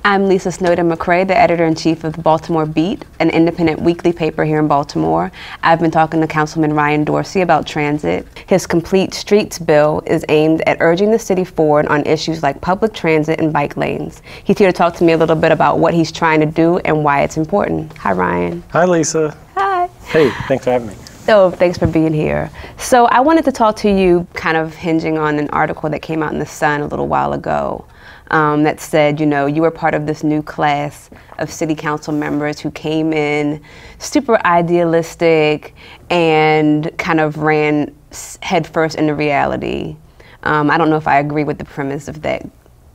I'm Lisa Snowden McCray, the editor-in-chief of the Baltimore Beat, an independent weekly paper here in Baltimore. I've been talking to Councilman Ryan Dorsey about transit. His Complete Streets bill is aimed at urging the city forward on issues like public transit and bike lanes. He's here to talk to me a little bit about what he's trying to do and why it's important. Hi, Ryan. Hi, Lisa. Hi. Hey, thanks for having me. So thanks for being here. So I wanted to talk to you kind of hinging on an article that came out in The Sun a little while ago. That said, you know, you were part of this new class of city council members who came in super idealistic and kind of ran headfirst into reality. I don't know if I agree with the premise of that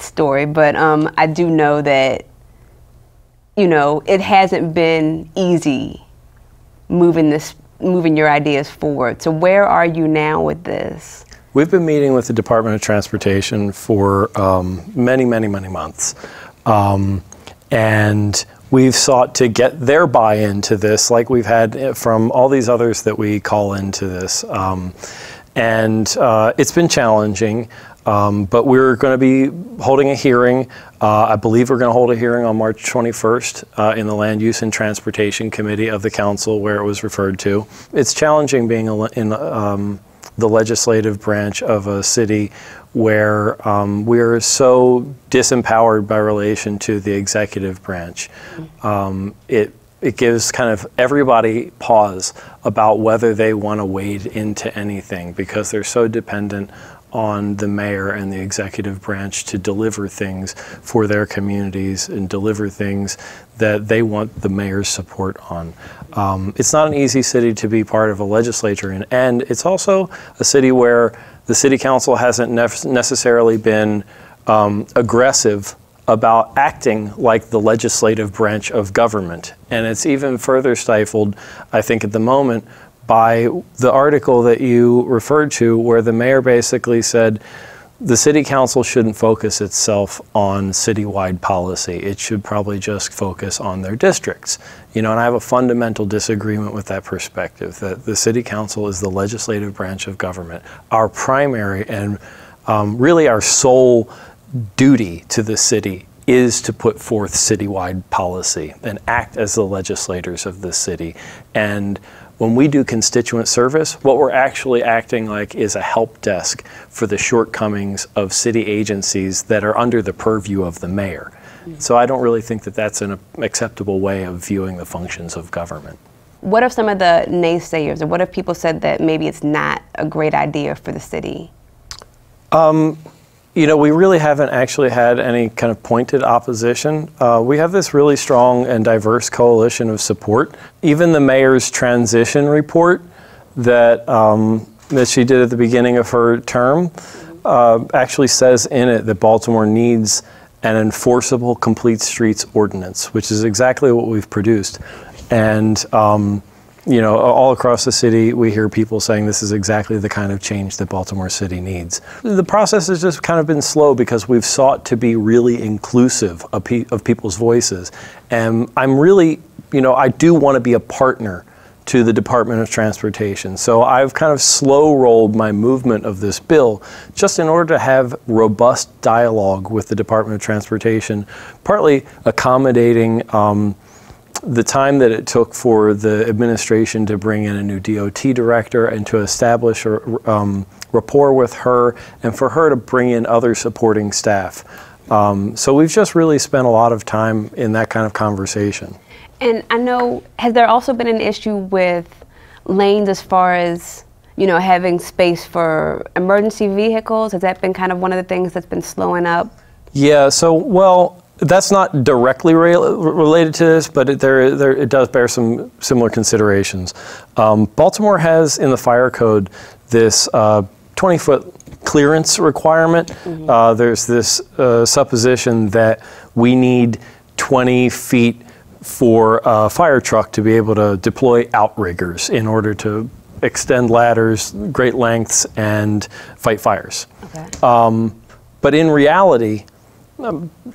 story, but I do know that, you know, it hasn't been easy moving your ideas forward. So where are you now with this? We've been meeting with the Department of Transportation for many months. And we've sought to get their buy-in to this, like we've had from all these others that we call into this. It's been challenging, but we're going to be holding a hearing. I believe we're going to hold a hearing on March 21st in the Land Use and Transportation Committee of the Council, where it was referred to. It's challenging being in the legislative branch of a city where we're so disempowered by relation to the executive branch. It gives kind of everybody pause about whether they want to wade into anything because they're so dependent on the mayor and the executive branch to deliver things for their communities and deliver things that they want the mayor's support on. It's not an easy city to be part of a legislature in, and it's also a city where the city council hasn't necessarily been aggressive about acting like the legislative branch of government. And it's even further stifled, I think, at the moment by the article that you referred to where the mayor basically said the city council shouldn't focus itself on citywide policy. It should probably just focus on their districts. You know, and I have a fundamental disagreement with that perspective, that the city council is the legislative branch of government. Our primary and really our sole duty to the city is to put forth citywide policy and act as the legislators of the city. And when we do constituent service, what we're actually acting like is a help desk for the shortcomings of city agencies that are under the purview of the mayor. So I don't really think that that's an acceptable way of viewing the functions of government. What are some of the naysayers, or what have people said that maybe it's not a great idea for the city? You know, we really haven't actually had any kind of pointed opposition. We have this really strong and diverse coalition of support. Even the mayor's transition report that she did at the beginning of her term actually says in it that Baltimore needs an enforceable complete streets ordinance, which is exactly what we've produced. And you know, all across the city, we hear people saying this is exactly the kind of change that Baltimore City needs. The process has just kind of been slow because we've sought to be really inclusive of people's voices. And I'm really, you know, I do want to be a partner to the Department of Transportation. So I've kind of slow rolled my movement of this bill just in order to have robust dialogue with the Department of Transportation, partly accommodating the time that it took for the administration to bring in a new DOT director and to establish a rapport with her and for her to bring in other supporting staff. So we've just really spent a lot of time in that kind of conversation. And I know, has there also been an issue with lanes as far as, you know, having space for emergency vehicles? Has that been kind of one of the things that's been slowing up? Yeah, so, well, that's not directly related to this, but it does bear some similar considerations. Baltimore has in the fire code this 20-foot clearance requirement. Mm-hmm. There's this supposition that we need 20 feet for a fire truck to be able to deploy outriggers in order to extend ladders, great lengths, and fight fires. Okay. But in reality,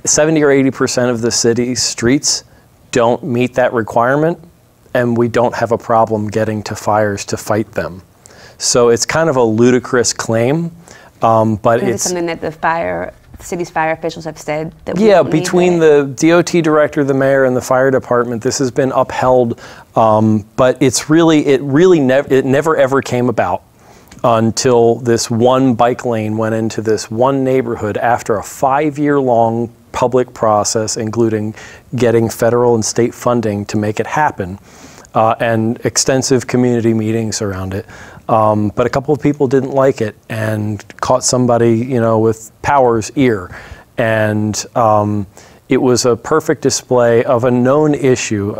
70 or 80% of the city's streets don't meet that requirement, and we don't have a problem getting to fires to fight them. So it's kind of a ludicrous claim, but it's something that the fire city's fire officials have said that we Yeah, don't need between that. the DOT director, the mayor, and the fire department, this has been upheld, but it never ever came about until this one bike lane went into this one neighborhood after a 5-year-long public process, including getting federal and state funding to make it happen, and extensive community meetings around it. But a couple of people didn't like it and caught somebody, with power's ear. And it was a perfect display of a known issue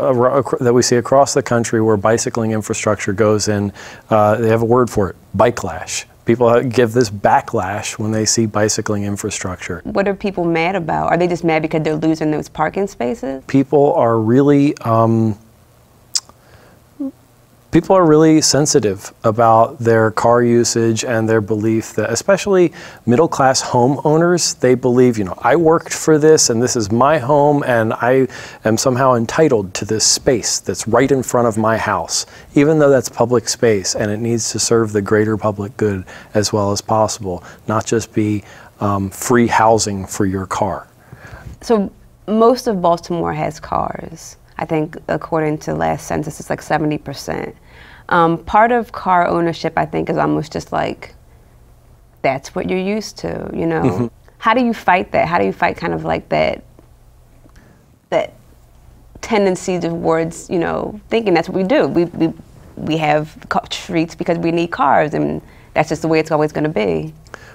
that we see across the country where bicycling infrastructure goes in. They have a word for it, bike-lash. People give this backlash when they see bicycling infrastructure. What are people mad about? Are they just mad because they're losing those parking spaces? People are really sensitive about their car usage and their belief that, especially middle-class homeowners, they believe, I worked for this and this is my home and I am somehow entitled to this space that's right in front of my house, even though that's public space and it needs to serve the greater public good as well as possible, not just be free housing for your car. So most of Baltimore has cars. I think according to last census, it's like 70%. Part of car ownership, I think, is almost just like, that's what you're used to, Mm-hmm. How do you fight that? How do you fight kind of like that tendency towards, thinking that's what we do. We have streets because we need cars, and that's just the way it's always going to be.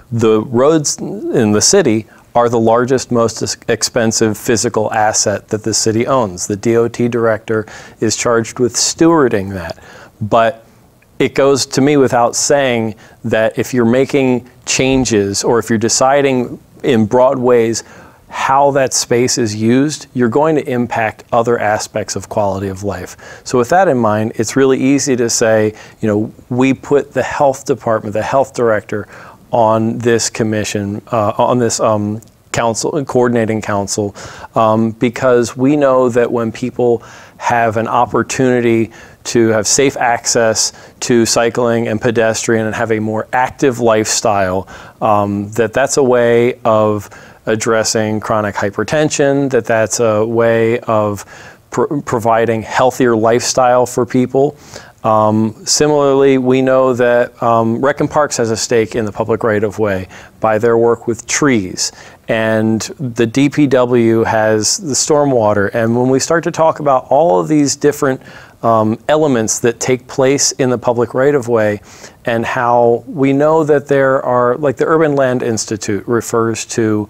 The roads in the city are the largest, most expensive physical asset that the city owns. The DOT director is charged with stewarding that. But it goes to me without saying that if you're making changes or if you're deciding in broad ways how that space is used, you're going to impact other aspects of quality of life. So with that in mind, it's really easy to say, we put the health department, the health director, on this commission, on this council, coordinating council, because we know that when people have an opportunity to have safe access to cycling and pedestrian and have a more active lifestyle, that's a way of addressing chronic hypertension, that's a way of providing healthier lifestyle for people. Similarly, we know that Rec and Parks has a stake in the public right-of-way by their work with trees, and the DPW has the stormwater. And when we start to talk about all of these different elements that take place in the public right-of-way, and how we know that there are, like the Urban Land Institute refers to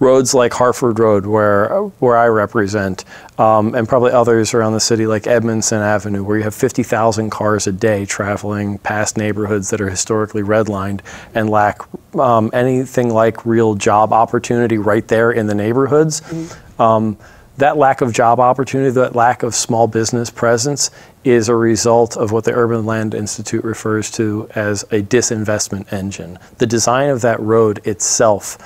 roads like Harford Road, where I represent, and probably others around the city like Edmondson Avenue, where you have 50,000 cars a day traveling past neighborhoods that are historically redlined and lack anything like real job opportunity right there in the neighborhoods. Mm-hmm. That lack of job opportunity, that lack of small business presence is a result of what the Urban Land Institute refers to as a disinvestment engine. The design of that road itself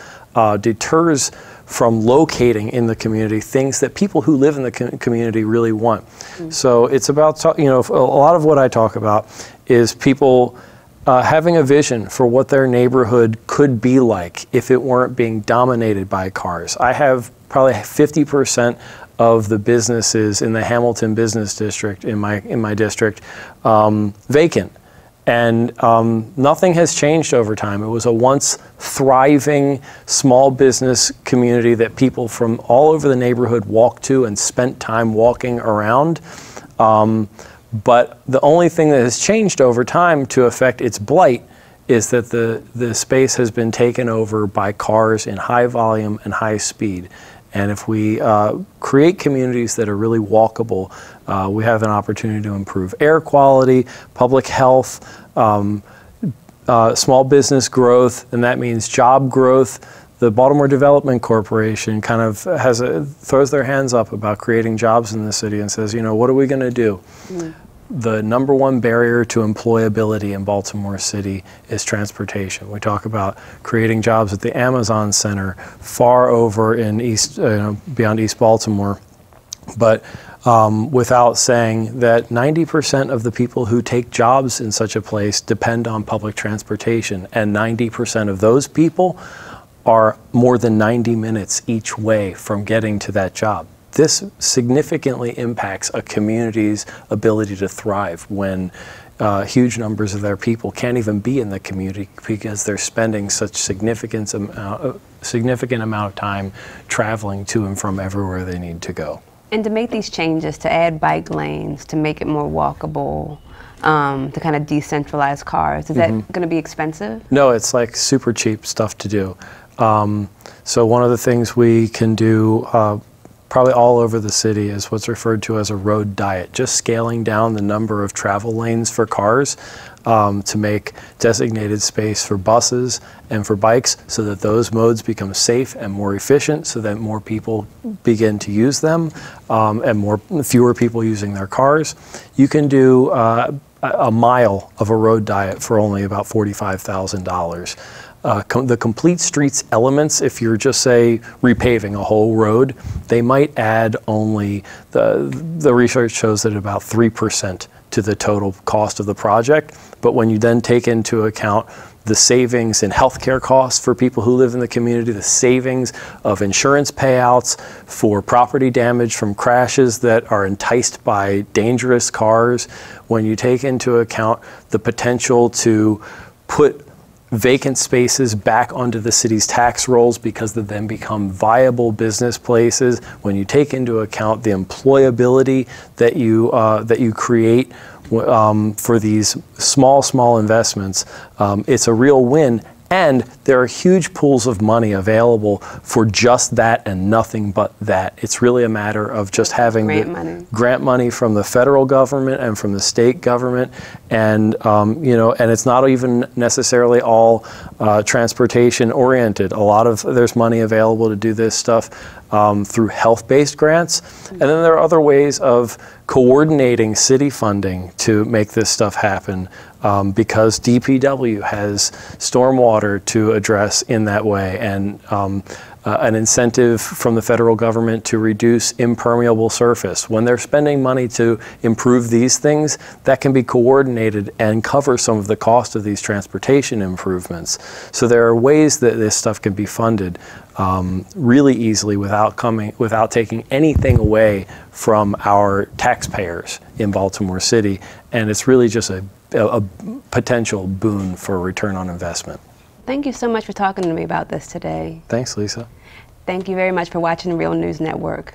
deters from locating in the community things that people who live in the community really want. Mm-hmm. So it's about, a lot of what I talk about is people having a vision for what their neighborhood could be like if it weren't being dominated by cars. I have probably 50% of the businesses in the Hamilton Business District, in my district, vacant. And nothing has changed over time. It was a once thriving small business community that people from all over the neighborhood walked to and spent time walking around. But the only thing that has changed over time to affect its blight is that the space has been taken over by cars in high volume and high speed. And if we create communities that are really walkable, we have an opportunity to improve air quality, public health, small business growth, and that means job growth. The Baltimore Development Corporation kind of throws their hands up about creating jobs in the city and says, what are we going to do? Mm. The number one barrier to employability in Baltimore City is transportation. We talk about creating jobs at the Amazon Center, far over in beyond East Baltimore, but without saying that 90% of the people who take jobs in such a place depend on public transportation, and 90% of those people are more than 90 minutes each way from getting to that job. This significantly impacts a community's ability to thrive when huge numbers of their people can't even be in the community because they're spending such significant amount of time traveling to and from everywhere they need to go. And to make these changes, to add bike lanes, to make it more walkable, to kind of decentralize cars, is that going to be expensive? No, it's like super cheap stuff to do. So one of the things we can do probably all over the city is what's referred to as a road diet, just scaling down the number of travel lanes for cars to make designated space for buses and for bikes so that those modes become safe and more efficient so that more people begin to use them and fewer people using their cars. You can do a mile of a road diet for only about $45,000. The complete streets elements, if you're just, say, repaving a whole road, they might add only, the research shows that about 3% to the total cost of the project. But when you then take into account the savings in healthcare costs for people who live in the community, the savings of insurance payouts for property damage from crashes that are enticed by dangerous cars, when you take into account the potential to put vacant spaces back onto the city's tax rolls because they then become viable business places, when you take into account the employability that you create for these small investments, it's a real win. And there are huge pools of money available for just that and nothing but that. It's really a matter of just having grant money from the federal government and from the state government, and and it's not even necessarily all transportation oriented. There's money available to do this stuff through health-based grants, and then there are other ways of coordinating city funding to make this stuff happen. Because DPW has stormwater to address in that way, and an incentive from the federal government to reduce impermeable surface. When they're spending money to improve these things, that can be coordinated and cover some of the cost of these transportation improvements. So there are ways that this stuff can be funded really easily without taking anything away from our taxpayers in Baltimore City, and it's really just a potential boon for return on investment. Thank you so much for talking to me about this today. Thanks, Lisa. Thank you very much for watching the Real News Network.